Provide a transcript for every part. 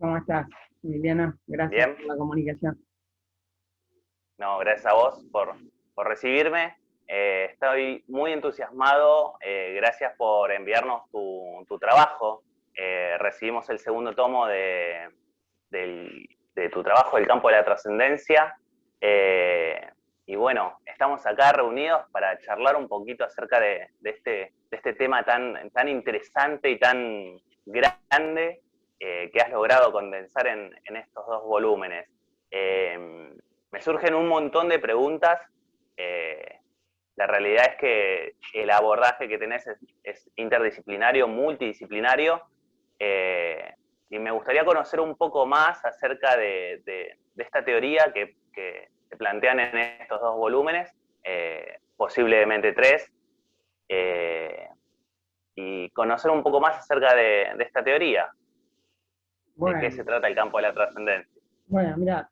¿Cómo estás, Emiliano? Gracias Bien, por la comunicación. no, gracias a vos por recibirme. Estoy muy entusiasmado. Gracias por enviarnos tu trabajo. Recibimos el segundo tomo de tu trabajo, El campo de la trascendencia. Eh, y bueno, estamos acá reunidos para charlar un poquito acerca de este tema tan interesante y tan grande que has logrado condensar en estos dos volúmenes. Me surgen un montón de preguntas. Eh, la realidad es que el abordaje que tenés es interdisciplinario, multidisciplinario, eh, y me gustaría conocer un poco más acerca de esta teoría que se plantean en estos dos volúmenes, posiblemente tres, eh, y conocer un poco más acerca de esta teoría, de qué Bueno, se trata el campo de la trascendencia. bueno, mira,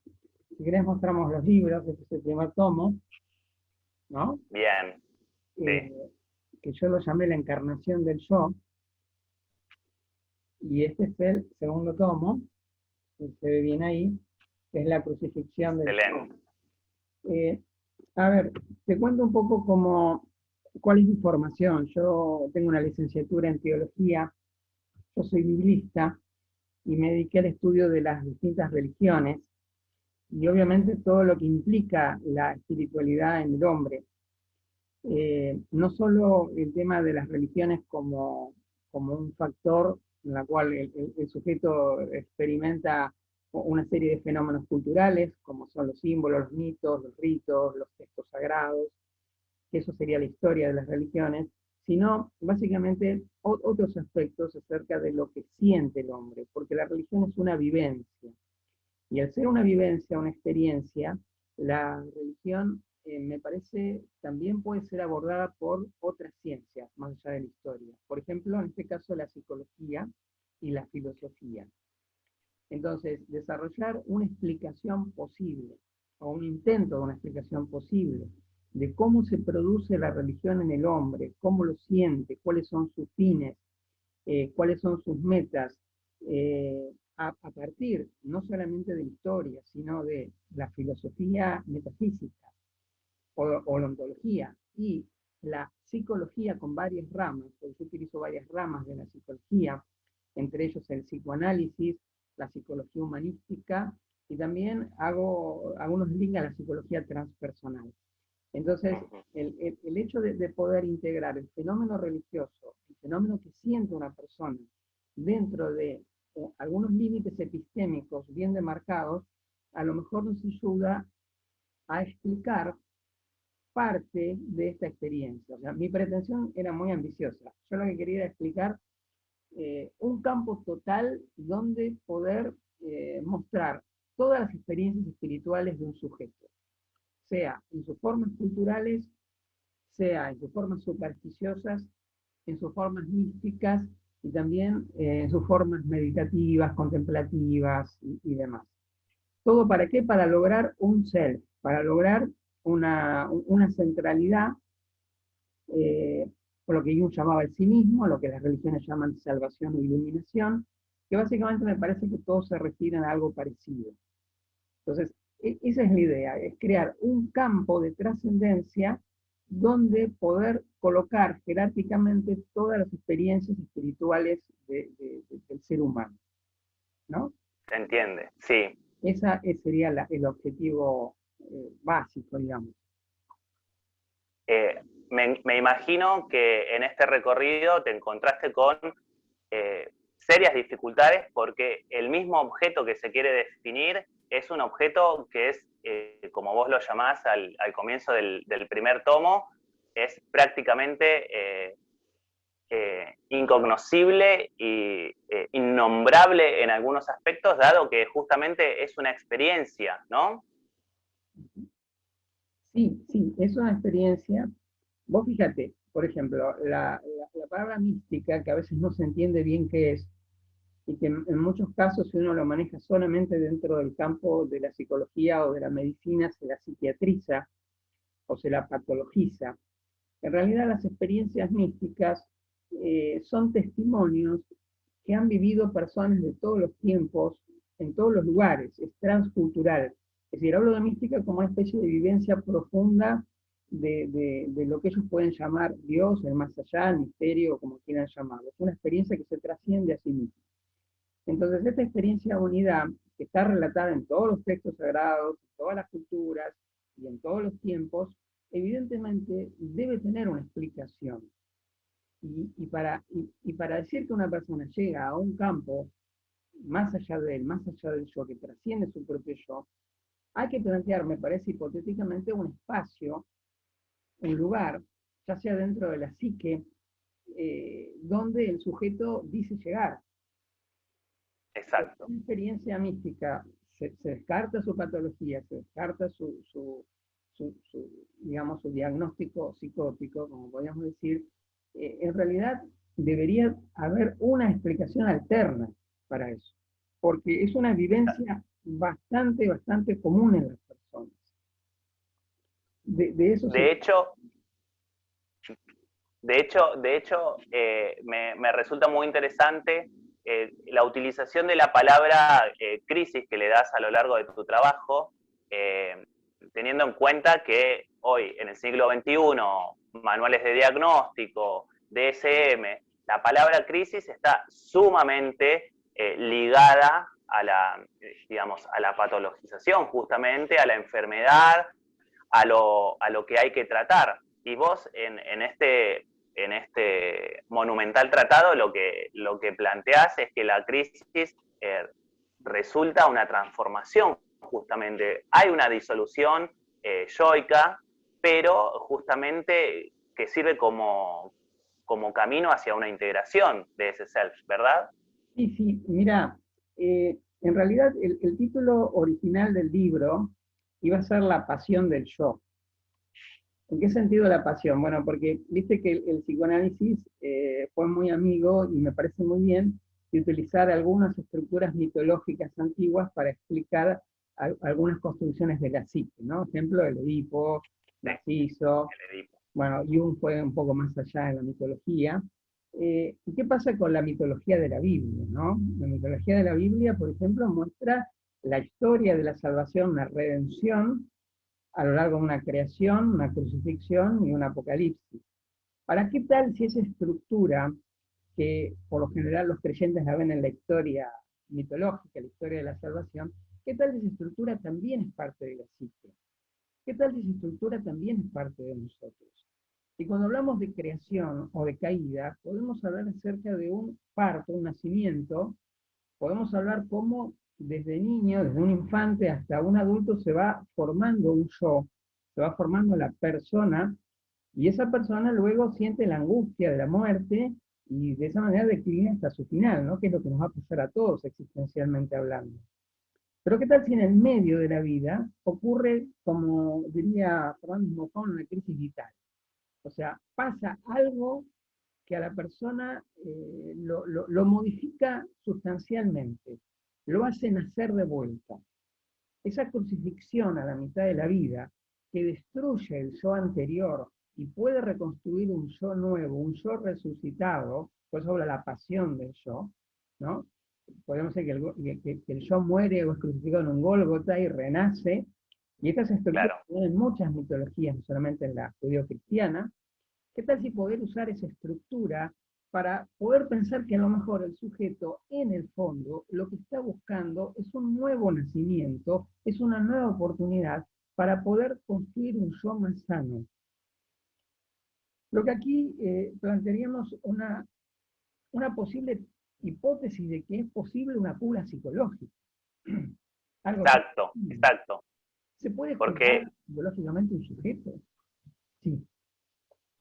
si querés mostramos los libros, este es el primer tomo, ¿no? Bien, Eh, sí, que yo lo llamé La encarnación del yo, y este es el segundo tomo, que se ve bien ahí, que es la crucifixión del yo. excelente. Eh, a ver, te cuento un poco cuál es mi formación. Yo tengo una licenciatura en teología, yo soy biblista y me dediqué al estudio de las distintas religiones y obviamente todo lo que implica la espiritualidad en el hombre. No solo el tema de las religiones como un factor en la cual el sujeto experimenta una serie de fenómenos culturales, como son los símbolos, los mitos, los ritos, los textos sagrados, que eso sería la historia de las religiones, sino básicamente otros aspectos acerca de lo que siente el hombre, porque la religión es una vivencia. Y al ser una vivencia, una experiencia, la religión me parece también puede ser abordada por otras ciencias, más allá de la historia. Por ejemplo, en este caso, la psicología y la filosofía. Entonces, desarrollar una explicación posible, o un intento de una explicación posible, de cómo se produce la religión en el hombre, cómo lo siente, cuáles son sus fines, cuáles son sus metas, a partir no solamente de la historia, sino de la filosofía metafísica o la ontología y la psicología con varias ramas, porque yo utilizo varias ramas de la psicología, entre ellos el psicoanálisis, la psicología humanística y también hago algunos links a la psicología transpersonal. Entonces, el hecho de poder integrar el fenómeno religioso, el fenómeno que siente una persona dentro de algunos límites epistémicos bien demarcados, a lo mejor nos ayuda a explicar parte de esta experiencia. O sea, mi pretensión era muy ambiciosa. Yo lo que quería era explicar un campo total donde poder mostrar todas las experiencias espirituales de un sujeto, sea en sus formas culturales, sea en sus formas supersticiosas, en sus formas místicas y también en sus formas meditativas, contemplativas y demás. ¿Todo para qué? Para lograr un self, para lograr una centralidad, eh, por lo que Jung llamaba el sí mismo, lo que las religiones llaman salvación o iluminación, que básicamente me parece que todos se refieren a algo parecido. Entonces, esa es la idea, es crear un campo de trascendencia donde poder colocar jerárquicamente todas las experiencias espirituales del ser humano, ¿no? ¿Se entiende? Sí. Ese sería el objetivo básico, digamos. Eh, me imagino que en este recorrido te encontraste con serias dificultades porque el mismo objeto que se quiere definir es un objeto que es, como vos lo llamás al comienzo del primer tomo, es prácticamente incognoscible y innombrable en algunos aspectos, dado que justamente es una experiencia, ¿no? Sí, sí, es una experiencia. Vos fíjate, por ejemplo, la palabra mística, que a veces no se entiende bien qué es, y que en muchos casos si uno lo maneja solamente dentro del campo de la psicología o de la medicina, se la psiquiatriza o se la patologiza. En realidad las experiencias místicas son testimonios que han vivido personas de todos los tiempos en todos los lugares, es transcultural. Es decir, hablo de mística como una especie de vivencia profunda de lo que ellos pueden llamar Dios, el más allá, el misterio, como quieran llamarlo. Es una experiencia que se trasciende a sí misma. Entonces, esta experiencia de unidad, que está relatada en todos los textos sagrados, en todas las culturas y en todos los tiempos, evidentemente debe tener una explicación. Y para decir que una persona llega a un campo más allá de él, más allá del yo, que trasciende su propio yo, hay que plantear, me parece hipotéticamente, un espacio, un lugar, ya sea dentro de la psique, donde el sujeto dice llegar. Exacto. Una experiencia mística, se descarta su patología, se descarta digamos, su diagnóstico psicótico, como podríamos decir, en realidad debería haber una explicación alterna para eso, porque es una vivencia bastante común en las personas. De eso se... De hecho, me resulta muy interesante la utilización de la palabra crisis que le das a lo largo de tu trabajo, teniendo en cuenta que hoy, en el siglo XXI, manuales de diagnóstico, DSM, la palabra crisis está sumamente ligada a la, digamos, a la patologización, justamente, a la enfermedad, a lo que hay que tratar. Y vos en este monumental tratado lo que planteás es que la crisis resulta una transformación, justamente. Hay una disolución yoica, pero justamente que sirve como camino hacia una integración de ese self, ¿verdad? Sí, mira, en realidad el título original del libro iba a ser La pasión del yo. ¿En qué sentido la pasión? Bueno, porque viste que el psicoanálisis fue muy amigo y me parece muy bien de utilizar algunas estructuras mitológicas antiguas para explicar algunas construcciones de la psique, ¿no? Ejemplo, el Edipo, Sí, Narciso, el Edipo. bueno, Jung fue un poco más allá en la mitología. ¿Y qué pasa con la mitología de la Biblia, no? La mitología de la Biblia, por ejemplo, muestra la historia de la salvación, la redención, a lo largo de una creación, una crucifixión y un apocalipsis. ¿Para qué tal si esa estructura, que por lo general los creyentes la ven en la historia mitológica, la historia de la salvación, qué tal si esa estructura también es parte de la psique? ¿Qué tal si esa estructura también es parte de nosotros? Y cuando hablamos de creación o de caída, podemos hablar acerca de un parto, un nacimiento, podemos hablar cómo desde niño, desde un infante hasta un adulto se va formando un yo, se va formando la persona, y esa persona luego siente la angustia de la muerte y de esa manera declina hasta su final, ¿no? Que es lo que nos va a pasar a todos existencialmente hablando. Pero ¿qué tal si en el medio de la vida ocurre, como diría Fernando Mojón, una crisis vital? O sea, pasa algo que a la persona lo modifica sustancialmente, lo hace nacer de vuelta. Esa crucifixión a la mitad de la vida que destruye el yo anterior y puede reconstruir un yo nuevo, un yo resucitado, por eso habla la pasión del yo, ¿no? Podemos decir que el yo muere o es crucificado en un Gólgota y renace, y estas estructuras Claro. tienen muchas mitologías, no solamente en la judío-cristiana. ¿Qué tal si poder usar esa estructura para poder pensar que a lo mejor el sujeto, en el fondo, lo que está buscando es un nuevo nacimiento, es una nueva oportunidad para poder construir un yo más sano? Lo que aquí plantearíamos una posible hipótesis de que es posible una cura psicológica. Algo tan Exacto, simple. exacto. ¿Se puede Porque curar psicológicamente un sujeto? Sí.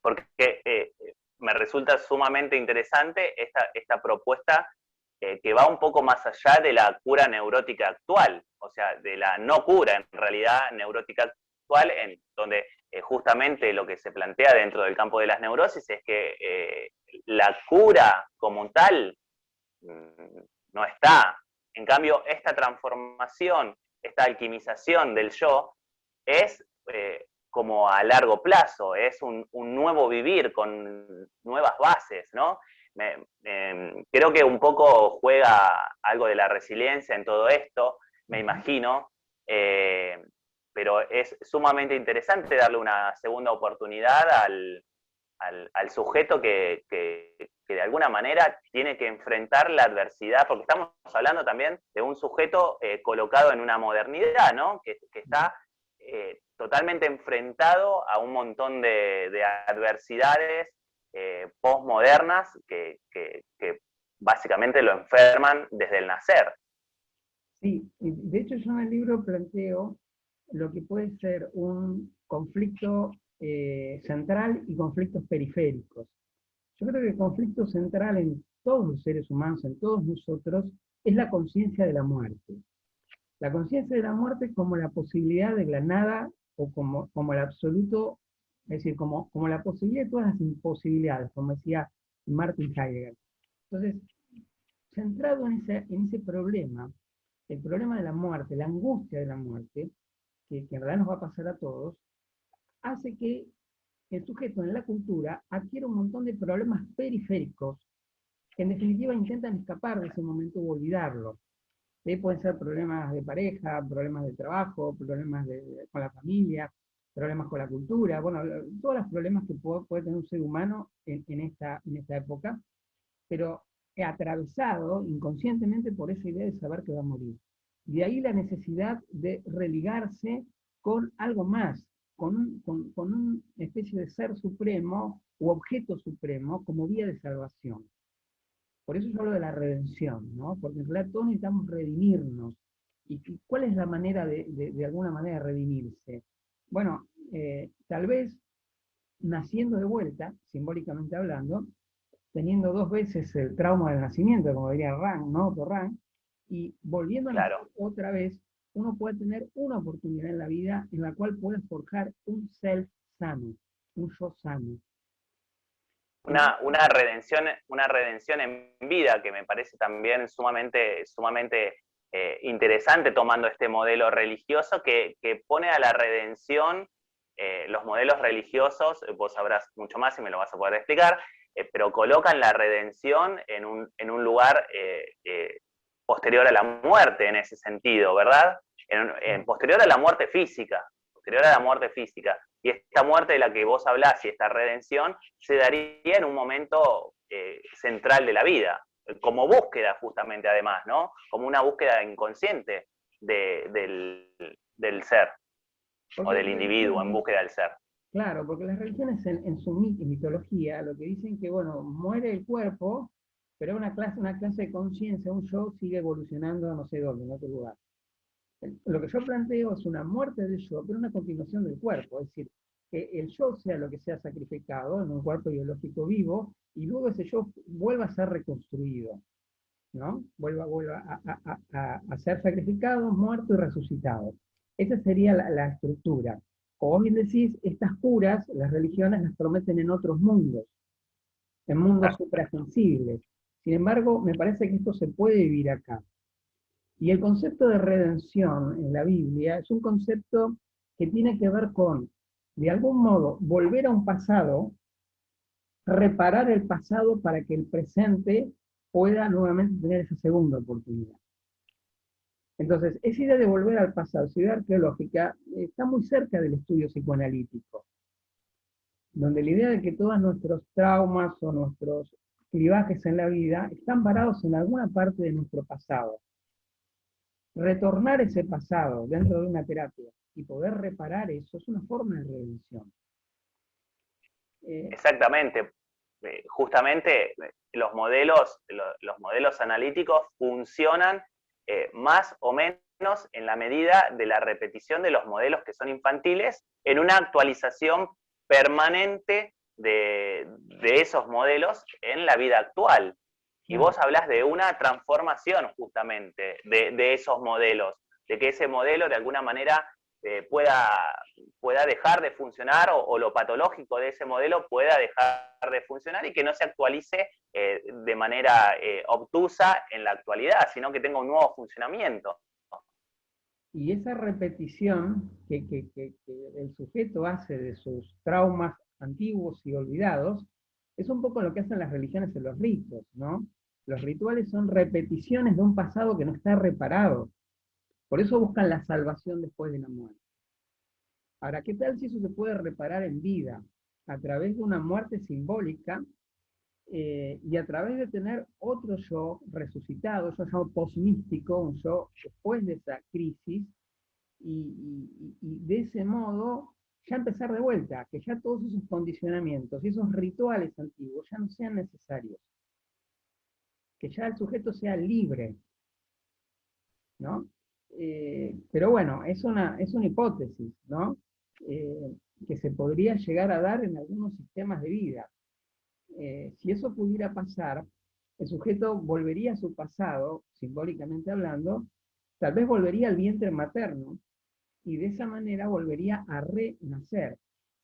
porque me resulta sumamente interesante esta propuesta que va un poco más allá de la cura neurótica actual, o sea, de la no cura en realidad neurótica actual, en donde justamente lo que se plantea dentro del campo de las neurosis es que la cura como tal no está. En cambio, esta transformación, esta alquimización del yo es como a largo plazo, es un nuevo vivir con nuevas bases, ¿no? creo que un poco juega algo de la resiliencia en todo esto, me imagino, pero es sumamente interesante darle una segunda oportunidad al sujeto que de alguna manera tiene que enfrentar la adversidad, porque estamos hablando también de un sujeto colocado en una modernidad, ¿no? Que está totalmente enfrentado a un montón de adversidades postmodernas que básicamente lo enferman desde el nacer. Sí, y de hecho yo en el libro planteo lo que puede ser un conflicto central y conflictos periféricos. Yo creo que el conflicto central en todos los seres humanos, en todos nosotros, es la conciencia de la muerte. La conciencia de la muerte como la posibilidad de la nada o como el absoluto, es decir, como la posibilidad de todas las imposibilidades, como decía Martin Heidegger. Entonces, centrado en ese problema, el problema de la muerte, la angustia de la muerte, que en realidad nos va a pasar a todos, hace que el sujeto en la cultura adquiere un montón de problemas periféricos que en definitiva intentan escapar de ese momento o olvidarlo. Pueden ser problemas de pareja, problemas de trabajo, problemas con la familia, problemas con la cultura, bueno, todos los problemas que puede tener un ser humano en esta época, pero atravesado inconscientemente por esa idea de saber que va a morir. De ahí la necesidad de religarse con algo más, con una especie de ser supremo u objeto supremo como vía de salvación. Por eso yo hablo de la redención, ¿no? Porque en realidad todos necesitamos redimirnos. ¿Y cuál es la manera de alguna manera de redimirse? Bueno, tal vez naciendo de vuelta, simbólicamente hablando, teniendo dos veces el trauma del nacimiento, como diría Rand, ¿no? Otto Rand, y volviendo a nacer Claro. otra vez, uno puede tener una oportunidad en la vida en la cual puede forjar un self sano, un yo sano. Una redención en vida que me parece también sumamente interesante tomando este modelo religioso que pone a la redención, los modelos religiosos, vos sabrás mucho más y me lo vas a poder explicar, pero colocan la redención en un lugar posterior a la muerte en ese sentido, ¿verdad? Posterior a la muerte física, posterior a la muerte física. Y esta muerte de la que vos hablás y esta redención se daría en un momento central de la vida, como búsqueda justamente además, ¿no? Como una búsqueda inconsciente del ser o Porque del las individuo en religiones, búsqueda del ser. claro, porque las religiones en su mitología lo que dicen que, bueno, muere el cuerpo, pero una clase de conciencia, un yo sigue evolucionando no sé dónde, en otro lugar. Lo que yo planteo es una muerte del yo, pero una continuación del cuerpo, es decir, que el yo sea lo que sea sacrificado en un cuerpo biológico vivo y luego ese yo vuelva a ser reconstruido, ¿no? Vuelva a ser sacrificado, muerto y resucitado. Esa sería la estructura. Como vos bien decís, estas curas, las religiones las prometen en otros mundos, en mundos suprasensibles. Sin embargo, me parece que esto se puede vivir acá. Y el concepto de redención en la Biblia es un concepto que tiene que ver con, de algún modo, volver a un pasado, reparar el pasado para que el presente pueda nuevamente tener esa segunda oportunidad. Entonces, esa idea de volver al pasado, esa idea arqueológica, está muy cerca del estudio psicoanalítico, donde la idea de que todos nuestros traumas o nuestros clivajes en la vida están varados en alguna parte de nuestro pasado. Retornar ese pasado dentro de una terapia y poder reparar eso es una forma de redención. Exactamente. Justamente los modelos analíticos funcionan más o menos en la medida de la repetición de los modelos que son infantiles en una actualización permanente de esos modelos en la vida actual. Y vos hablás de una transformación justamente de esos modelos, de que ese modelo de alguna manera pueda dejar de funcionar o lo patológico de ese modelo pueda dejar de funcionar y que no se actualice de manera obtusa en la actualidad, sino que tenga un nuevo funcionamiento. Y esa repetición que el sujeto hace de sus traumas antiguos y olvidados Es un poco lo que hacen las religiones en los ritos, ¿no? Los rituales son repeticiones de un pasado que no está reparado. Por eso buscan la salvación después de la muerte. Ahora, ¿qué tal si eso se puede reparar en vida? A través de una muerte simbólica y a través de tener otro yo resucitado, yo llamo posmístico, un yo después de esa crisis, y de ese modo ya empezar de vuelta, que ya todos esos condicionamientos y esos rituales antiguos ya no sean necesarios, que ya el sujeto sea libre, ¿no? Pero bueno, es una hipótesis, ¿no? Que se podría llegar a dar en algunos sistemas de vida. Si eso pudiera pasar, el sujeto volvería a su pasado, simbólicamente hablando, tal vez volvería al vientre materno, y de esa manera volvería a renacer.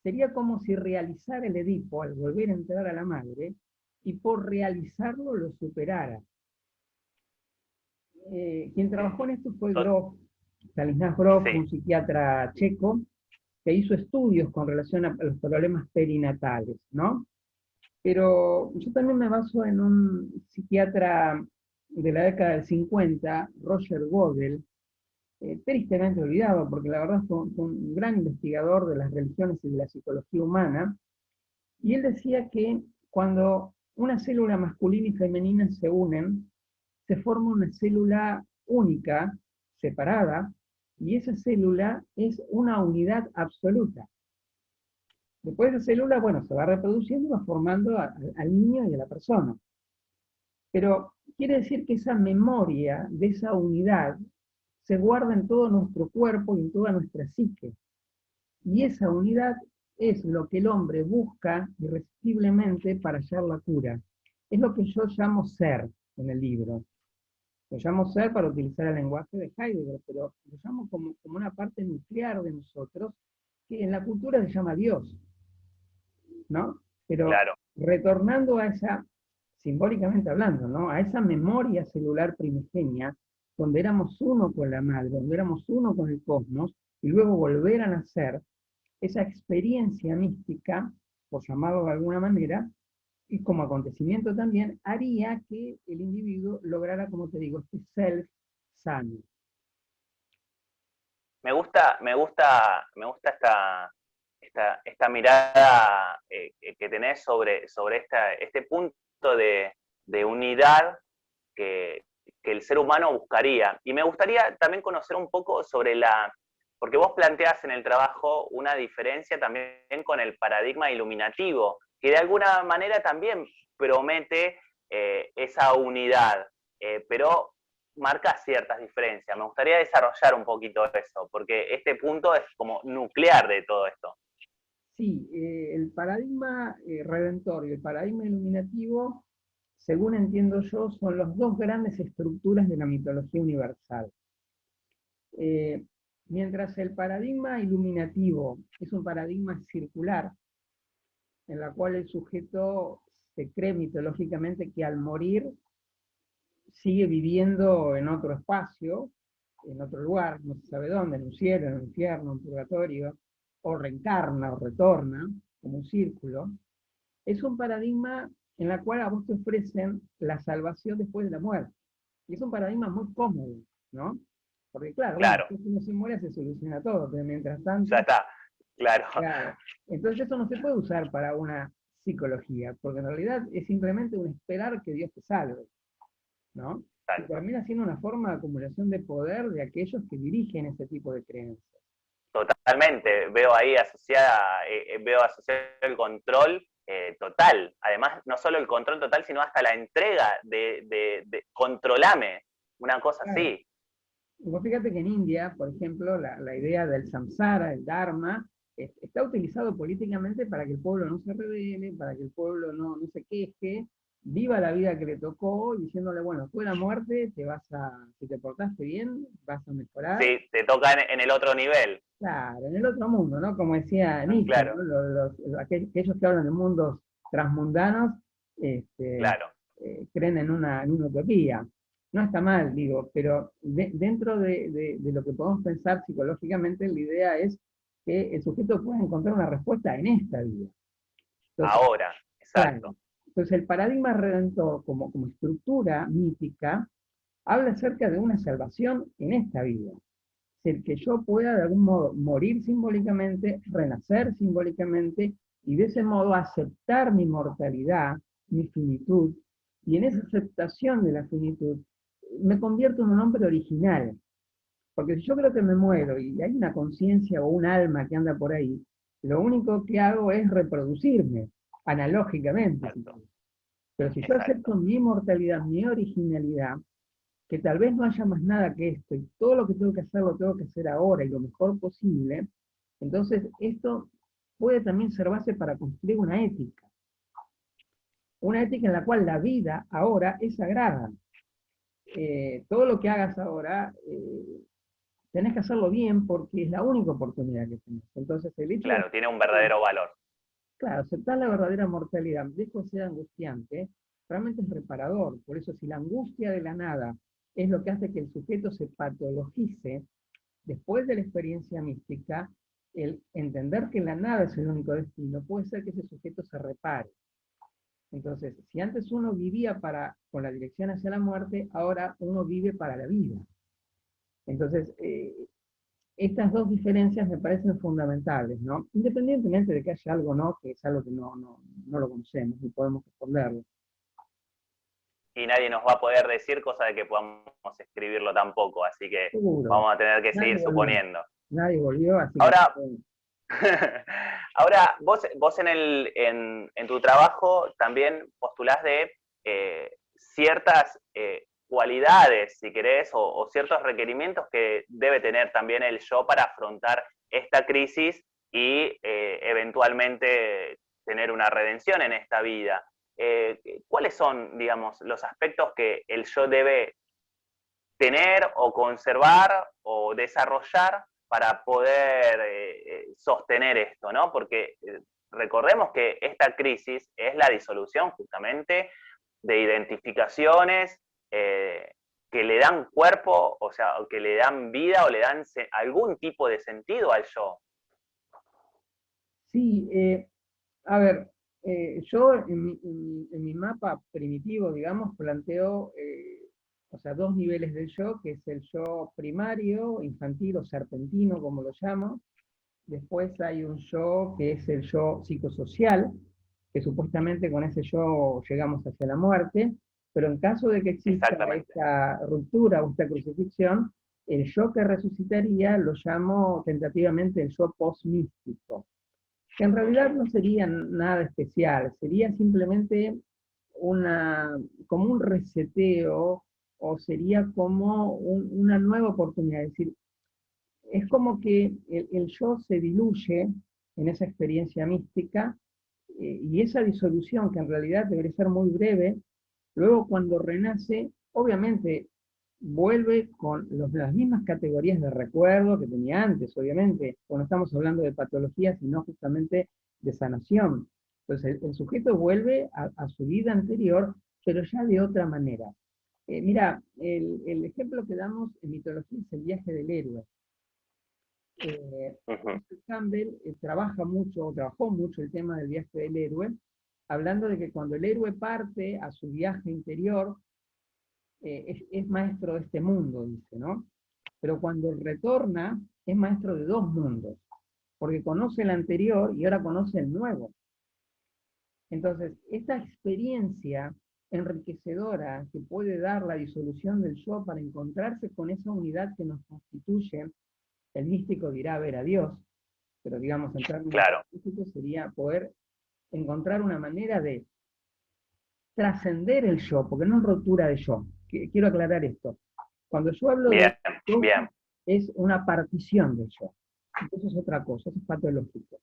Sería como si realizara el Edipo al volver a entrar a la madre, y por realizarlo lo superara. Quien trabajó en esto fue Grof, Stanislav Grof, Sí. un psiquiatra checo, que hizo estudios con relación a los problemas perinatales, ¿no? Pero yo también me baso en un psiquiatra de la década del 50, Roger Godel, tristemente olvidado, porque la verdad fue un gran investigador de las religiones y de la psicología humana, y él decía que cuando una célula masculina y femenina se unen, se forma una célula única, separada, y esa célula es una unidad absoluta. Después de esa célula, bueno, se va reproduciendo y va formando al niño y a la persona. Pero quiere decir que esa memoria de esa unidad se guarda en todo nuestro cuerpo y en toda nuestra psique. Y esa unidad es lo que el hombre busca irresistiblemente para hallar la cura. Es lo que yo llamo ser en el libro. Lo llamo ser para utilizar el lenguaje de Heidegger, pero lo llamo como una parte nuclear de nosotros que en la cultura se llama Dios, ¿no? Pero Claro. retornando a esa, simbólicamente hablando, ¿no? A esa memoria celular primigenia, donde éramos uno con la madre, donde éramos uno con el cosmos, y luego volver a nacer, esa experiencia mística, por llamarlo de alguna manera, y como acontecimiento también, haría que el individuo lograra, como te digo, este self sano. Me gusta esta mirada que tenés sobre este punto de unidad que, que el ser humano buscaría. Y me gustaría también conocer un poco sobre porque vos planteás en el trabajo una diferencia también con el paradigma iluminativo, que de alguna manera también promete esa unidad, pero marca ciertas diferencias. Me gustaría desarrollar un poquito eso, porque este punto es como nuclear de todo esto. Sí, el paradigma redentor y el paradigma iluminativo, según entiendo yo, son las dos grandes estructuras de la mitología universal. Eh, Mientras el paradigma iluminativo es un paradigma circular, en la cual el sujeto se cree mitológicamente que al morir sigue viviendo en otro espacio, en otro lugar, no se sabe dónde, en un cielo, en un infierno, en un purgatorio, o reencarna o retorna, como un círculo, es un paradigma en el cual a vos te ofrecen la salvación después de la muerte. Y es un paradigma muy cómodo, ¿no? Porque claro, bueno, Claro, si uno se muere se soluciona todo, pero mientras ya tanto, está, claro, claro. Entonces eso no se puede usar para una psicología, porque en realidad es simplemente un esperar que Dios te salve, ¿no? Y exacto. termina siendo una forma de acumulación de poder de aquellos que dirigen ese tipo de creencias. Totalmente, veo asociado el control total. Además, no solo el control total, sino hasta la entrega de controlame, una cosa Claro. así. Y vos fíjate que en India, por ejemplo, la idea del samsara, el dharma, está utilizado políticamente para que el pueblo no se rebele, para que el pueblo no se queje, viva la vida que le tocó, diciéndole, bueno, después de la muerte si te portaste bien, vas a mejorar. Sí, te toca en el otro nivel, Claro, en el otro mundo, ¿no? Como decía Nietzsche, claro, ¿no? Aquellos que hablan de mundos transmundanos, este, claro. creen en una utopía. No está mal, digo, pero dentro de lo que podemos pensar psicológicamente, la idea es que el sujeto puede encontrar una respuesta en esta vida. Entonces, Ahora, exacto. Entonces el paradigma redentor como estructura mítica habla acerca de una salvación en esta vida. Es el que yo pueda de algún modo morir simbólicamente, renacer simbólicamente y de ese modo aceptar mi mortalidad, mi finitud, y en esa aceptación de la finitud me convierto en un hombre original. Porque si yo creo que me muero y hay una conciencia o un alma que anda por ahí, lo único que hago es reproducirme, analógicamente. Exacto. Pero si yo Exacto. acepto mi mortalidad, mi originalidad, que tal vez no haya más nada que esto, y todo lo que tengo que hacer lo tengo que hacer ahora y lo mejor posible, entonces esto puede también ser base para construir una ética en la cual la vida ahora es sagrada. Todo lo que hagas ahora, tenés que hacerlo bien porque es la única oportunidad que tenés. Entonces el hecho de, Claro, tiene un verdadero valor. claro, aceptar la verdadera mortalidad, lejos de ser angustiante, realmente es reparador. Por eso si la angustia de la nada es lo que hace que el sujeto se patologice, después de la experiencia mística, el entender que la nada es el único destino, puede ser que ese sujeto se repare. Entonces, si antes uno vivía con la dirección hacia la muerte, ahora uno vive para la vida. Entonces, estas dos diferencias me parecen fundamentales, ¿no? Independientemente de que haya algo, ¿no? Que es algo que no lo conocemos y podemos responderlo. Y nadie nos va a poder decir cosa de que podamos escribirlo tampoco, así que Seguro. vamos a tener que Nadie seguir volvió. suponiendo. Nadie volvió, así que... Ahora, ahora vos en tu trabajo también postulás de ciertas cualidades, si querés, o ciertos requerimientos que debe tener también el yo para afrontar esta crisis y eventualmente tener una redención en esta vida. ¿Cuáles son, digamos, los aspectos que el yo debe tener o conservar o desarrollar para poder sostener esto, ¿no? Porque recordemos que esta crisis es la disolución justamente de identificaciones que le dan cuerpo, o sea, que le dan vida o le dan algún tipo de sentido al yo. Sí, a ver, yo en mi mapa primitivo, digamos, planteo, o sea, dos niveles del yo, que es el yo primario, infantil o serpentino, como lo llamo. Después hay un yo que es el yo psicosocial, que supuestamente con ese yo llegamos hacia la muerte, pero en caso de que exista Exactamente. esta ruptura o esta crucifixión, el yo que resucitaría lo llamo tentativamente el yo postmístico, que en realidad no sería nada especial, sería simplemente como un reseteo o sería como una nueva oportunidad. Es decir, es como que el yo se diluye en esa experiencia mística y esa disolución, que en realidad debería ser muy breve, luego cuando renace, obviamente vuelve con las mismas categorías de recuerdo que tenía antes, obviamente, cuando estamos hablando de patologías y no justamente de sanación. Entonces el sujeto vuelve a su vida anterior, pero ya de otra manera. Mira, el ejemplo que damos en mitología es el viaje del héroe. Campbell trabajó mucho el tema del viaje del héroe, hablando de que cuando el héroe parte a su viaje interior, es maestro de este mundo, dice, ¿no? Pero cuando retorna, es maestro de dos mundos, porque conoce el anterior y ahora conoce el nuevo. Entonces, esta experiencia enriquecedora que puede dar la disolución del yo para encontrarse con esa unidad que nos constituye, el místico dirá ver a Dios, pero digamos en términos Claro. científicos sería poder encontrar una manera de trascender el yo, porque no es rotura de yo. Quiero aclarar esto. Cuando yo hablo de Bien, yo, bien. es una partición del yo. Eso es otra cosa, eso es patológico.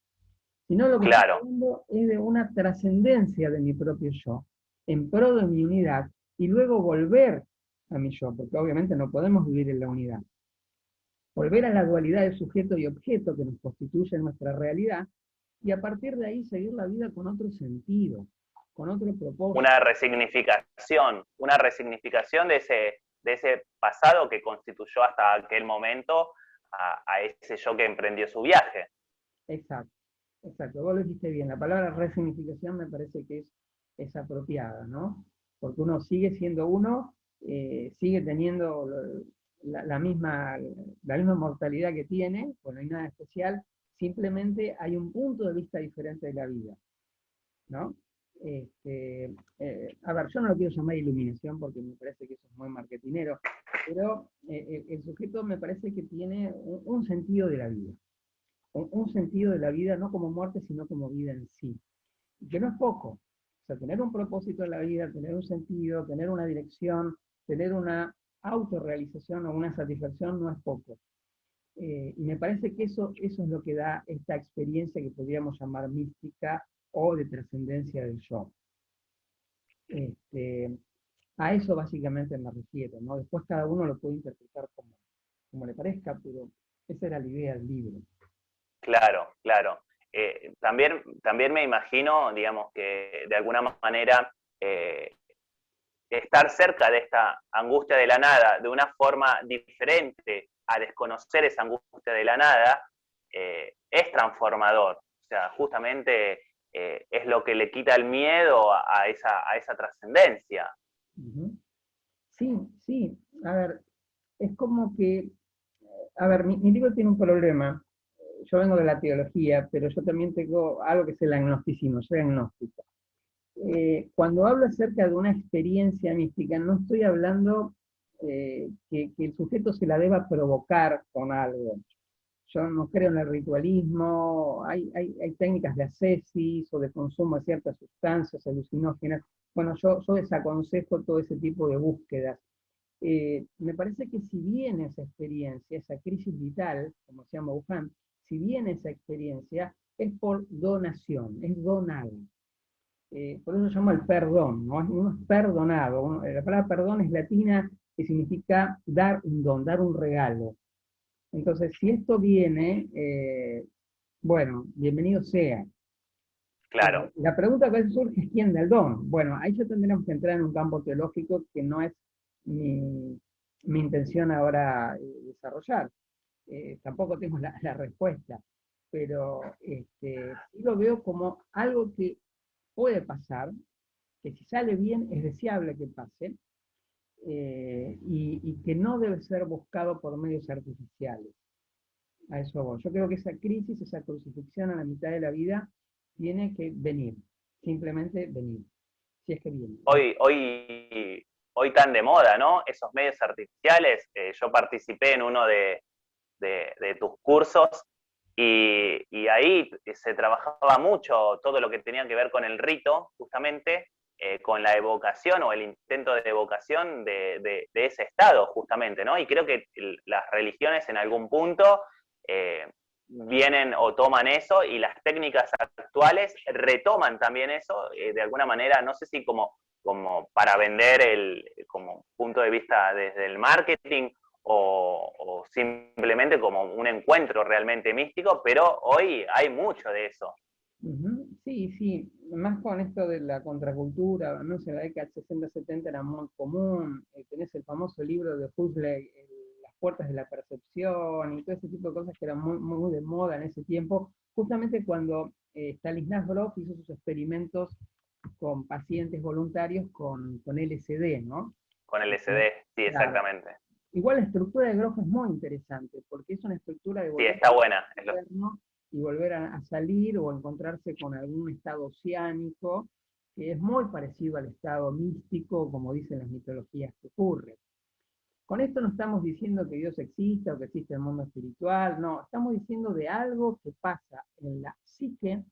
Sino lo que estoy Claro. hablando es de una trascendencia de mi propio yo, en pro de mi unidad, y luego volver a mi yo, porque obviamente no podemos vivir en la unidad. Volver a la dualidad de sujeto y objeto que nos constituye nuestra realidad, y a partir de ahí seguir la vida con otro sentido, con otro propósito. Una resignificación de ese pasado que constituyó hasta aquel momento a ese yo que emprendió su viaje. Exacto, exacto, vos lo dijiste bien. La palabra resignificación me parece que es apropiada, ¿no? Porque uno sigue siendo uno, sigue teniendo la misma mortalidad que tiene, pues no hay nada especial, simplemente hay un punto de vista diferente de la vida, ¿no? A ver, yo no lo quiero llamar iluminación porque me parece que eso es muy marketinero, pero el sujeto me parece que tiene un sentido de la vida, un sentido de la vida no como muerte, sino como vida en sí, y que no es poco. O sea, tener un propósito en la vida, tener un sentido, tener una dirección, tener una autorrealización o una satisfacción no es poco. Y me parece que eso es lo que da esta experiencia que podríamos llamar mística o de trascendencia del yo. Este, a eso básicamente me refiero, ¿no? Después cada uno lo puede interpretar como le parezca, pero esa era la idea del libro. Claro, claro. También me imagino, digamos, que de alguna manera estar cerca de esta angustia de la nada de una forma diferente a desconocer esa angustia de la nada, es transformador. O sea, justamente es lo que le quita el miedo a esa trascendencia. Ujú. Sí, sí, a ver, es como que, a ver, mi libro tiene un problema. Yo vengo de la teología, pero yo también tengo algo que es el agnosticismo, soy agnóstico. Cuando hablo acerca de una experiencia mística, no estoy hablando que el sujeto se la deba provocar con algo. Yo no creo en el ritualismo, hay técnicas de ascesis o de consumo de ciertas sustancias alucinógenas. Bueno, yo desaconsejo todo ese tipo de búsquedas. Me parece que si bien esa experiencia, esa crisis vital, como se llama Wuhan, si bien esa experiencia es por donación, es donada. Por eso se llama el perdón, ¿no? Uno es perdonado. La palabra perdón es latina y significa dar un don, dar un regalo. Entonces, si esto viene, bueno, bienvenido sea. Claro. La pregunta que surge es quién da el don. Bueno, ahí ya tendríamos que entrar en un campo teológico que no es mi intención ahora desarrollar. Tampoco tengo la respuesta, pero sí lo veo como algo que puede pasar, que si sale bien es deseable que pase, y que no debe ser buscado por medios artificiales. A eso voy. Yo creo que esa crisis, esa crucifixión a la mitad de la vida, tiene que venir, simplemente venir, si es que viene. Hoy tan de moda, ¿no? Esos medios artificiales. Yo participé en uno de tus cursos y ahí se trabajaba mucho todo lo que tenía que ver con el rito, justamente, con la evocación o el intento de evocación de ese estado, justamente, ¿no? Y creo que las religiones en algún punto vienen o toman eso y las técnicas actuales retoman también eso, de alguna manera, no sé si como para vender como punto de vista desde el marketing o simplemente como un encuentro realmente místico, pero hoy hay mucho de eso. Ujú. Sí, sí, más con esto de la contracultura, no sé, la década 60-70 era muy común, tenés el famoso libro de Huxley, Las puertas de la percepción, y todo ese tipo de cosas que eran muy de moda en ese tiempo, justamente cuando Stanislav Grof hizo sus experimentos con pacientes voluntarios con LSD, ¿no? Con el Este, SD, sí, claro. exactamente. Igual la estructura de Grof es muy interesante, porque es una estructura de Sí, volver está buena. interno y volver a salir o encontrarse con algún estado oceánico, que es muy parecido al estado místico, como dicen las mitologías que ocurre. Con esto no estamos diciendo que Dios exista o que existe el mundo espiritual, no, estamos diciendo de algo que pasa en la psique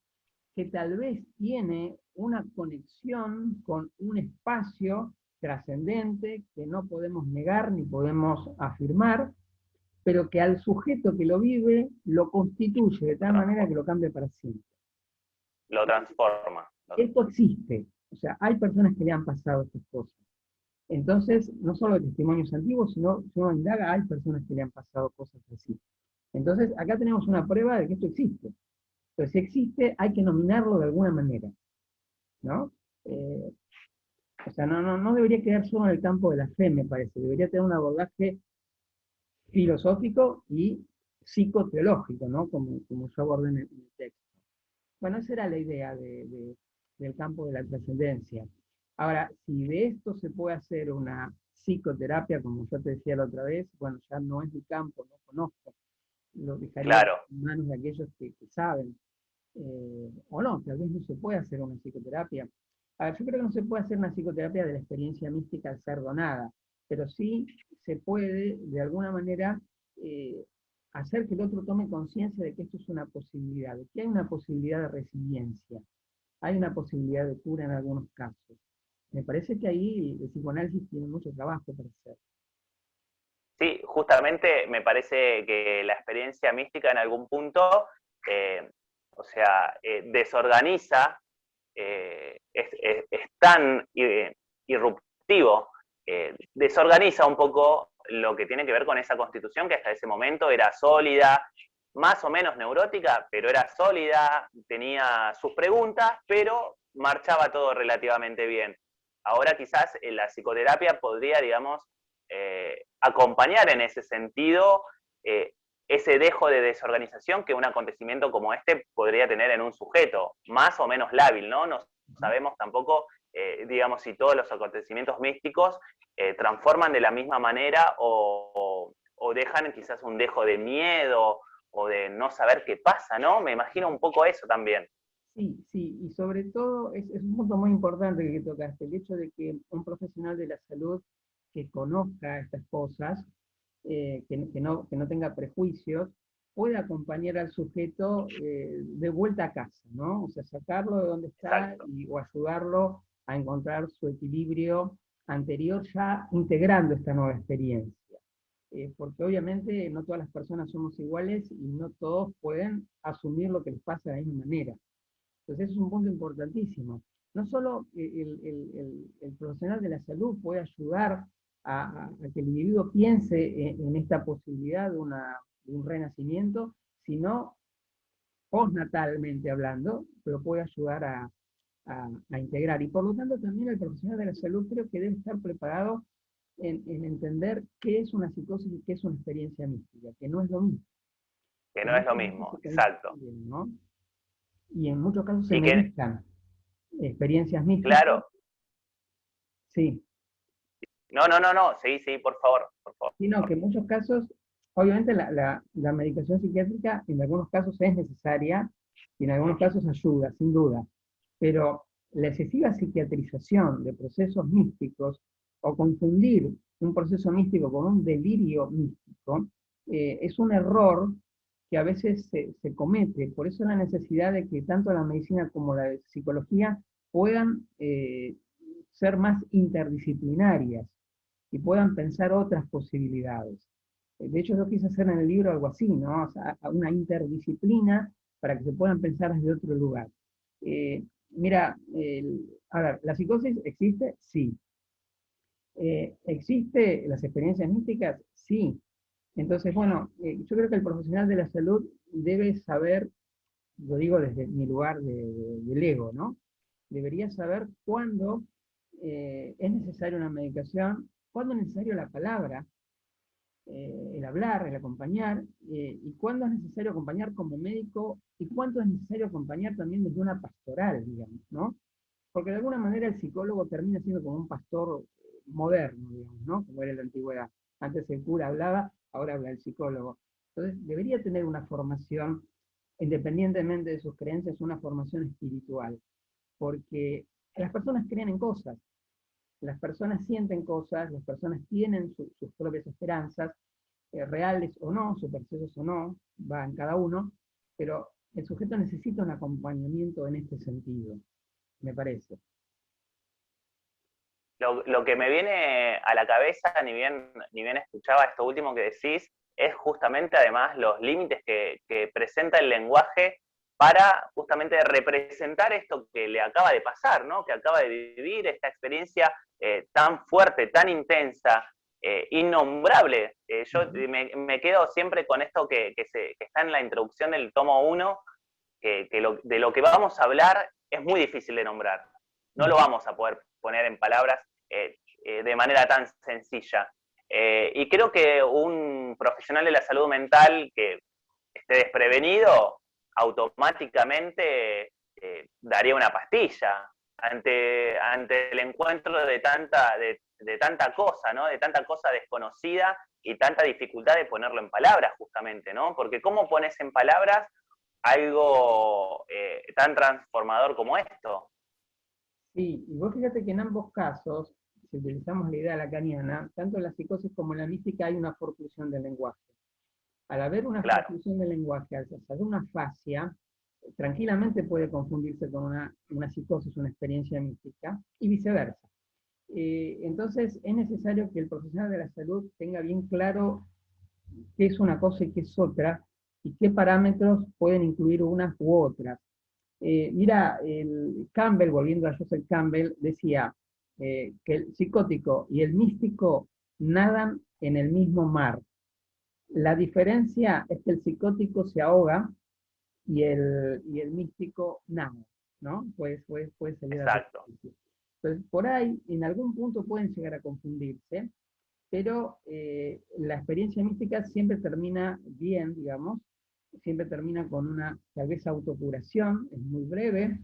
que tal vez tiene una conexión con un espacio trascendente que no podemos negar ni podemos afirmar, pero que al sujeto que lo vive lo constituye de tal manera que lo cambia para siempre. Lo transforma. Esto existe, o sea, hay personas que le han pasado estas cosas. Entonces, no solo de testimonios antiguos, sino si uno indaga, hay personas que le han pasado cosas así. Entonces, acá tenemos una prueba de que esto existe. Entonces, si existe, hay que nominarlo de alguna manera, ¿no? Eh, o sea, no debería quedar solo en el campo de la fe, me parece. Debería tener un abordaje filosófico y psicoteológico, ¿no? Como yo abordé en el texto. Bueno, esa era la idea del campo de la trascendencia. Ahora, si de esto se puede hacer una psicoterapia, como yo te decía la otra vez, bueno, ya no es mi campo, no conozco, lo dejaría Claro. en manos de aquellos que saben. O no, tal vez no se puede hacer una psicoterapia. A ver, yo creo que no se puede hacer una psicoterapia de la experiencia mística al ser donada, pero sí se puede, de alguna manera, eh, hacer que el otro tome conciencia de que esto es una posibilidad, de que hay una posibilidad de resiliencia, hay una posibilidad de cura en algunos casos. Me parece que ahí el psicoanálisis tiene mucho trabajo para hacer. Sí, justamente me parece que la experiencia mística en algún punto, eh, o sea, desorganiza, es tan irruptivo, desorganiza un poco lo que tiene que ver con esa constitución que hasta ese momento era sólida, más o menos neurótica, pero era sólida, tenía sus preguntas, pero marchaba todo relativamente bien. Ahora quizás la psicoterapia podría, digamos, acompañar en ese sentido ese dejo de desorganización que un acontecimiento como este podría tener en un sujeto, más o menos lábil, ¿no? No sabemos tampoco, digamos, si todos los acontecimientos místicos transforman de la misma manera o dejan quizás un dejo de miedo o de no saber qué pasa, ¿no? Me imagino un poco eso también. Sí, sí, y sobre todo es un punto muy importante que tocaste, el hecho de que un profesional de la salud que conozca estas cosas, que no tenga prejuicios, pueda acompañar al sujeto de vuelta a casa, ¿no? O sea, sacarlo de donde está Exacto. o ayudarlo a encontrar su equilibrio anterior ya integrando esta nueva experiencia. Porque obviamente no todas las personas somos iguales y no todos pueden asumir lo que les pasa de la misma manera. Entonces es un punto importantísimo. No solo el profesional de la salud puede ayudar a que el individuo piense en esta posibilidad de un renacimiento, sino postnatalmente hablando, pero puede ayudar a integrar. Y por lo tanto también el profesional de la salud creo que debe estar preparado en entender qué es una psicosis y qué es una experiencia mística, que no es lo mismo. Que Que no es lo muchas veces mismo, se exacto. confunden, ¿no? Y en muchos casos se Y que, mezclan experiencias místicas, claro, sí, no, sí, por favor, por favor. sino que en muchos casos, obviamente la medicación psiquiátrica en algunos casos es necesaria y en algunos Ujú. casos ayuda, sin duda, pero la excesiva psiquiatrización de procesos místicos o confundir un proceso místico con un delirio místico es un error que a veces se comete. Por eso la necesidad de que tanto la medicina como la psicología puedan ser más interdisciplinarias y puedan pensar otras posibilidades. De hecho, yo quise hacer en el libro algo así, ¿no? O sea, una interdisciplina para que se puedan pensar desde otro lugar. Mira, a ver, ¿la psicosis existe? Sí. ¿Existe las experiencias místicas? Sí. Entonces, bueno, yo creo que el profesional de la salud debe saber, lo digo desde mi lugar del ego, ¿no? Debería saber cuándo es necesaria una medicación, cuándo es necesario la palabra, el hablar, el acompañar, y cuándo es necesario acompañar como médico y cuánto es necesario acompañar también desde una pastoral, digamos, ¿no? Porque de alguna manera el psicólogo termina siendo como un pastor moderno, digamos, ¿no? Como era en la antigüedad. Antes el cura hablaba, ahora habla el psicólogo. Entonces debería tener una formación, independientemente de sus creencias, una formación espiritual, porque las personas creen en cosas, las personas sienten cosas, las personas tienen sus propias esperanzas, reales o no, supersticiosos o no, va en cada uno, pero el sujeto necesita un acompañamiento en este sentido, me parece. Lo que me viene a la cabeza, ni bien escuchaba esto último que decís, es justamente además los límites que presenta el lenguaje para justamente representar esto que le acaba de pasar, ¿no? Que acaba de vivir esta experiencia tan fuerte, tan intensa, innombrable. Uh Yo -huh. me quedo siempre con esto que está en la introducción del tomo uno, de lo que vamos a hablar es muy difícil de nombrar. Uh No lo -huh. vamos a poder poner en palabras de manera tan sencilla. Y creo que un profesional de la salud mental que esté desprevenido automáticamente daría una pastilla ante el encuentro de tanta cosa, ¿no? De tanta cosa desconocida y tanta dificultad de ponerlo en palabras, justamente, ¿no? Porque ¿cómo pones en palabras algo tan transformador como esto? Sí, y vos fíjate que en ambos casos, si utilizamos la idea lacaniana, tanto en la psicosis como en la mística hay una forclusión del lenguaje. Al haber una Claro, forclusión del lenguaje, al hacer una fascia, tranquilamente puede confundirse con una psicosis, una experiencia mística, y viceversa. Entonces, es necesario que el profesional de la salud tenga bien claro qué es una cosa y qué es otra, y qué parámetros pueden incluir unas u otras. Mira, el Campbell, volviendo a Joseph Campbell, decía que el psicótico y el místico nadan en el mismo mar. La diferencia es que el psicótico se ahoga y el místico nada, ¿no? Puede salir a exacto. superficie. Entonces, por ahí, en algún punto pueden llegar a confundirse, pero la experiencia mística siempre termina bien, digamos, siempre termina con una, tal vez, autocuración, es muy breve,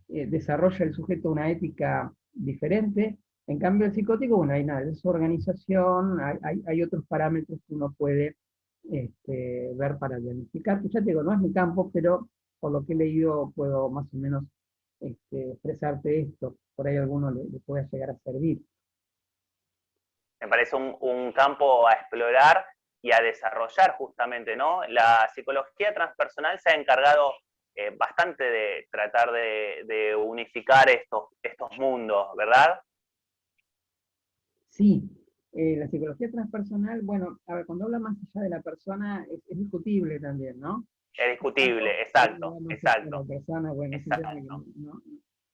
desarrolla el sujeto una ética diferente. En cambio, el psicótico, bueno, hay nada, es organización, hay otros parámetros que uno puede ver para diagnosticar. Ya te digo, no es mi campo, pero por lo que he leído puedo más o menos expresarte esto. Por ahí a alguno le pueda llegar a servir. Me parece un campo a explorar y a desarrollar justamente, ¿no? La psicología transpersonal se ha encargado bastante de tratar de unificar estos mundos, ¿verdad? Sí, la psicología transpersonal, bueno, a ver, cuando habla más allá de la persona, es discutible también, ¿no? Es ¿Cuánto discutible, va exacto, más allá de la exacto, persona? Bueno, es un tema que exacto.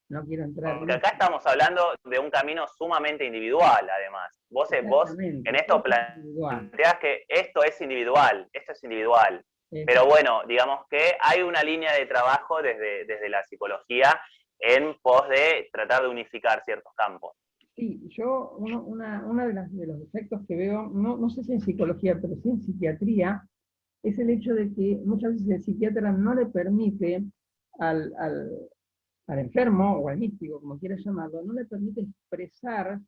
no quiero entrar en Porque acá eso. estamos hablando de un camino sumamente individual, además. Vos en Exactamente, esto todo es individual. planteás que esto es individual. Pero Exacto. bueno, digamos que hay una línea de trabajo desde la psicología en pos de tratar de unificar ciertos campos. Sí, yo, una de los efectos que veo, no sé si en psicología, pero sí en psiquiatría, es el hecho de que muchas veces el psiquiatra no le permite al, al, al enfermo o al místico, como quieras llamarlo, no le permite expresar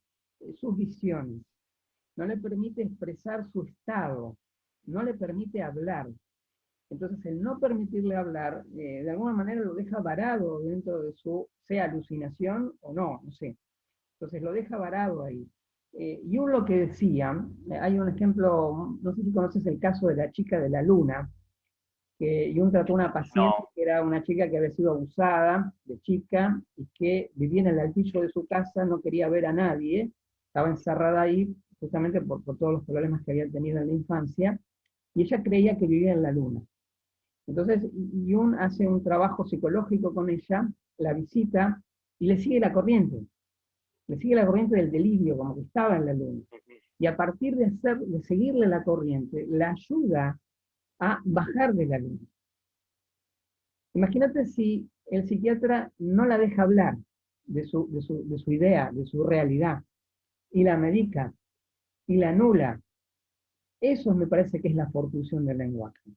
sus visiones, no le permite expresar su estado, no le permite hablar. Entonces, el no permitirle hablar, de alguna manera lo deja varado dentro de su, sea alucinación o no, no sé. Entonces, lo deja varado ahí. Y lo que decía, hay un ejemplo, no sé si conoces el caso de la chica de la luna, que Jung trató a una paciente No, que era una chica que había sido abusada de chica y que vivía en el altillo de su casa, no quería ver a nadie, estaba encerrada ahí justamente por todos los problemas que había tenido en la infancia, y ella creía que vivía en la luna. Entonces Jung hace un trabajo psicológico con ella, la visita y le sigue la corriente del delirio, como que estaba en la luna. Y a partir de seguirle la corriente, la ayuda a bajar de la luna. Imagínate si el psiquiatra no la deja hablar de su idea, de su realidad, y la medica, y la anula. Eso me parece que es la fortuna del lenguaje.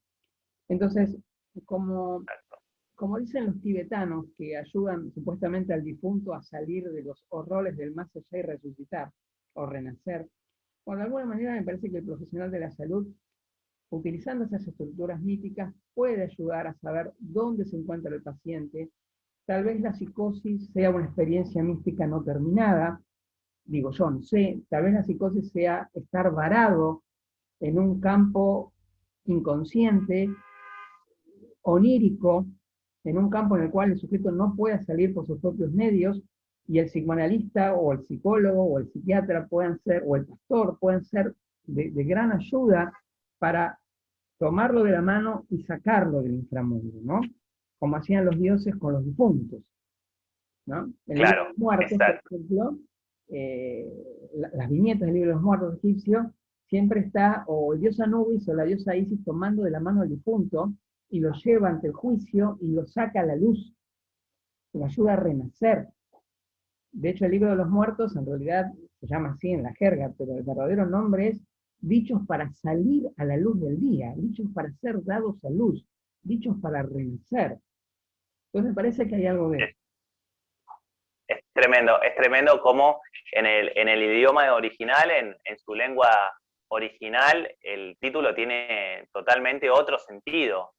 Entonces, como, como dicen los tibetanos que ayudan supuestamente al difunto a salir de los horrores del más allá y resucitar o renacer, bueno, de alguna manera me parece que el profesional de la salud, utilizando esas estructuras míticas, puede ayudar a saber dónde se encuentra el paciente. Tal vez la psicosis sea una experiencia mística no terminada, digo yo, no sé, tal vez la psicosis sea estar varado en un campo inconsciente, onírico, en un campo en el cual el sujeto no pueda salir por sus propios medios, y el psicoanalista o el psicólogo o el psiquiatra puedan ser, o el pastor, pueden ser de gran ayuda para tomarlo de la mano y sacarlo del inframundo, ¿no? Como hacían los dioses con los difuntos, ¿no? El libro de claro, los muertos, por exacto. ejemplo, las viñetas del libro de los muertos egipcio, siempre está o el dios Anubis o la diosa Isis tomando de la mano al difunto y lo lleva ante el juicio y lo saca a la luz, lo ayuda a renacer. De hecho, el libro de los muertos en realidad se llama así en la jerga, pero el verdadero nombre es dichos para salir a la luz del día, dichos para ser dados a luz. dichos para renacer. Entonces me parece que hay algo de eso. Es tremendo como en el idioma original, en su lengua original, el título tiene totalmente otro sentido,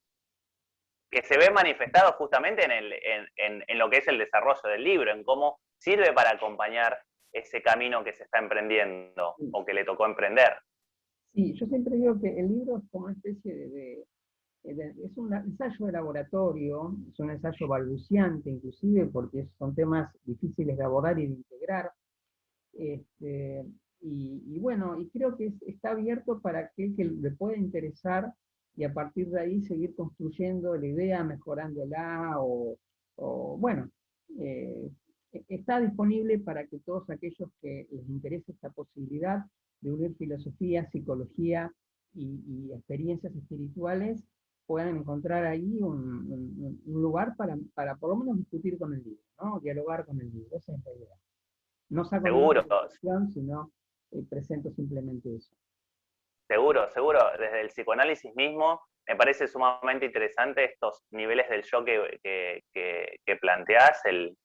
que se ve manifestado justamente en lo que es el desarrollo del libro, en cómo sirve para acompañar ese camino que se está emprendiendo o que le tocó emprender. Sí, yo siempre digo que el libro es como una especie es un ensayo de laboratorio, es un ensayo balbuciante inclusive, porque son temas difíciles de abordar y de integrar. Este, y bueno, y creo que está abierto para aquel que le pueda interesar y a partir de ahí seguir construyendo la idea, mejorándola o bueno, eh, está disponible para que todos aquellos que les interese esta posibilidad de unir filosofía, psicología y experiencias espirituales puedan encontrar ahí un lugar para por lo menos discutir con el libro, ¿no? Dialogar con el libro, esa es la idea. No saco ninguna Seguro, conclusión, sino presento simplemente eso. seguro. Desde el psicoanálisis mismo me parece sumamente interesante estos niveles del yo que planteás, el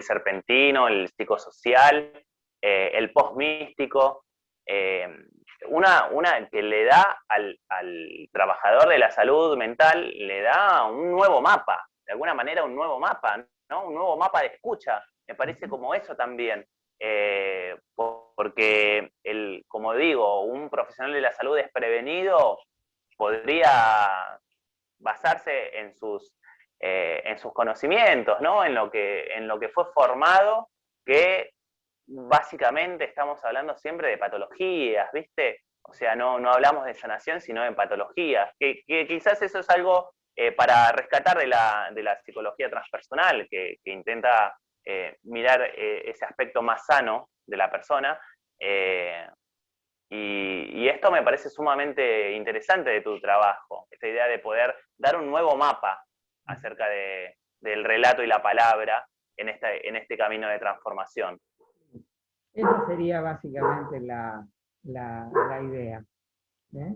serpentino, el psicosocial, el postmístico, una que le da al trabajador de la salud mental, le da un nuevo mapa, de alguna manera un nuevo mapa, ¿no? Un nuevo mapa de escucha, me parece como eso también. Porque, como digo, un profesional de la salud desprevenido podría basarse en sus conocimientos, ¿no? En lo que fue formado, que básicamente estamos hablando siempre de patologías, ¿viste? O sea, no hablamos de sanación, sino de patologías, que quizás eso es algo para rescatar de la psicología transpersonal, que intenta mirar ese aspecto más sano de la persona. eh, y esto me parece sumamente interesante de tu trabajo, esta idea de poder dar un nuevo mapa acerca del relato y la palabra en este camino de transformación. Esa sería básicamente la idea. ¿Eh?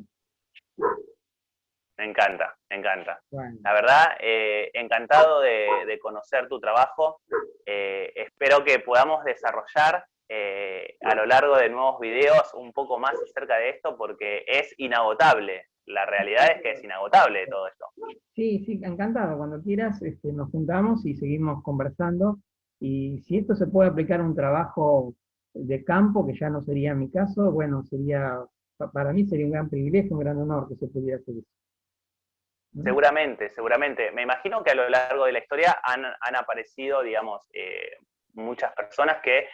Me encanta, me encanta. Bueno, La verdad, encantado de conocer tu trabajo. Espero que podamos desarrollar a lo largo de nuevos videos un poco más acerca de esto porque es inagotable. La realidad es que es inagotable todo esto. sí, sí, encantado. Cuando quieras, nos juntamos y seguimos conversando. Y si esto se puede aplicar a un trabajo de campo, que ya no sería mi caso, bueno, para mí sería un gran privilegio, un gran honor que se pudiera hacer eso. ¿No? Seguramente, seguramente. Me imagino que a lo largo de la historia han aparecido, digamos, muchas personas que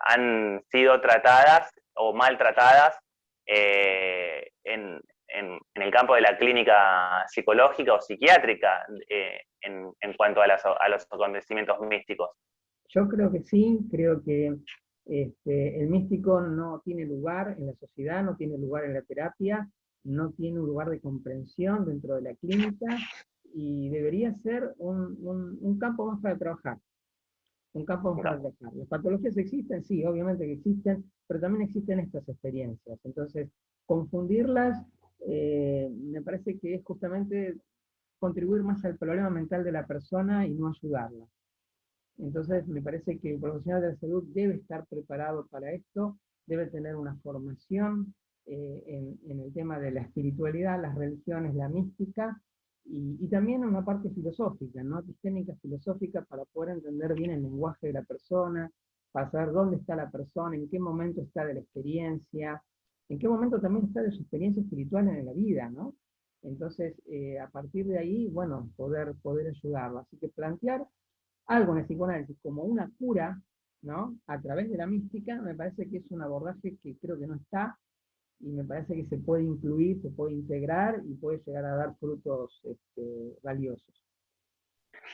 han sido tratadas o maltratadas en el campo de la clínica psicológica o psiquiátrica en cuanto a los acontecimientos místicos. Yo creo que sí, creo que el místico no tiene lugar en la sociedad, no tiene lugar en la terapia, no tiene un lugar de comprensión dentro de la clínica y debería ser un campo más para trabajar, un campo más para trabajar. Las patologías existen, sí, obviamente que existen, pero también existen estas experiencias. Entonces, confundirlas me parece que es justamente contribuir más al problema mental de la persona y no ayudarla. Entonces, me parece que el profesional de la salud debe estar preparado para esto, debe tener una formación en el tema de la espiritualidad, las religiones, la mística, y también una parte filosófica, ¿no? Técnicas filosóficas para poder entender bien el lenguaje de la persona, para saber dónde está la persona, en qué momento está de la experiencia, en qué momento también está de su experiencia espiritual en la vida, ¿no? Entonces, a partir de ahí, bueno, poder ayudarlo. Así que plantear algo en el psicoanálisis como una cura, ¿no? A través de la mística, me parece que es un abordaje que creo que no está, y me parece que se puede incluir, se puede integrar y puede llegar a dar frutos valiosos.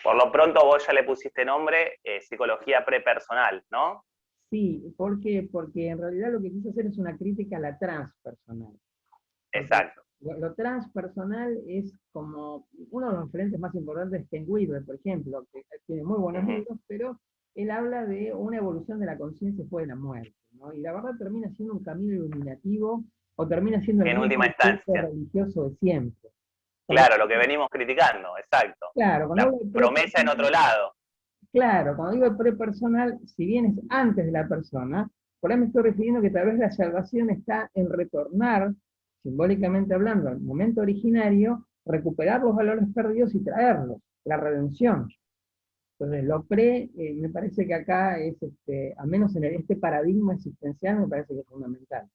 Por lo pronto vos ya le pusiste nombre psicología prepersonal, ¿no? Sí, ¿por qué? Porque en realidad lo que quise hacer es una crítica a la transpersonal. Porque Exacto. lo transpersonal es como uno de los referentes más importantes es Ken Wilber, por ejemplo, que tiene muy buenos libros, pero él habla de una evolución de la conciencia después de la muerte, ¿no? Y la verdad termina siendo un camino iluminativo o termina siendo el En mismo última discurso instancia. religioso de siempre. Claro, lo que venimos criticando, exacto. Claro, cuando La hablo de promesa en otro lado. claro, cuando digo prepersonal, si bien es antes de la persona, por ahí me estoy refiriendo que tal vez la salvación está en retornar, simbólicamente hablando, al momento originario, recuperar los valores perdidos y traerlos, la redención. Entonces, lo pre, me parece que acá es, al menos en este paradigma existencial, me parece que es fundamental.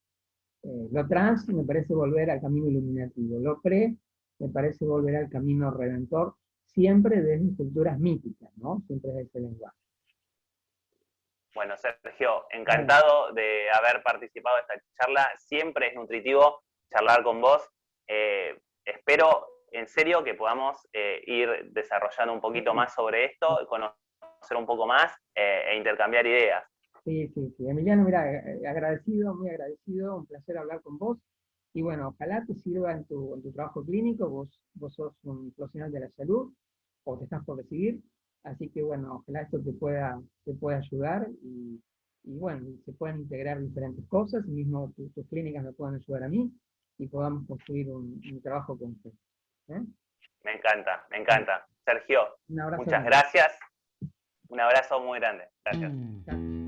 Lo trans me parece volver al camino iluminativo. Lo pre me parece volver al camino redentor, siempre desde estructuras míticas, ¿no? Siempre desde ese lenguaje. Bueno, Sergio, Bueno, encantado de haber participado de esta charla. Siempre es nutritivo charlar con vos. Espero, en serio, que podamos ir desarrollando un poquito sí, más sobre esto, conocer un poco más e intercambiar ideas. sí, sí, sí. Emiliano, mira, agradecido, muy agradecido, un placer hablar con vos. Y bueno, ojalá te sirva en tu trabajo clínico, vos sos un profesional de la salud, o te estás por recibir, así que bueno, ojalá esto te pueda ayudar y bueno, se puedan integrar diferentes cosas, y mismo tus clínicas me puedan ayudar a mí, y podamos construir un trabajo conjunto. ¿Eh? Me encanta, me Bueno, encanta. Sergio, un abrazo muchas grande. gracias. Un abrazo muy grande. Gracias. Chao.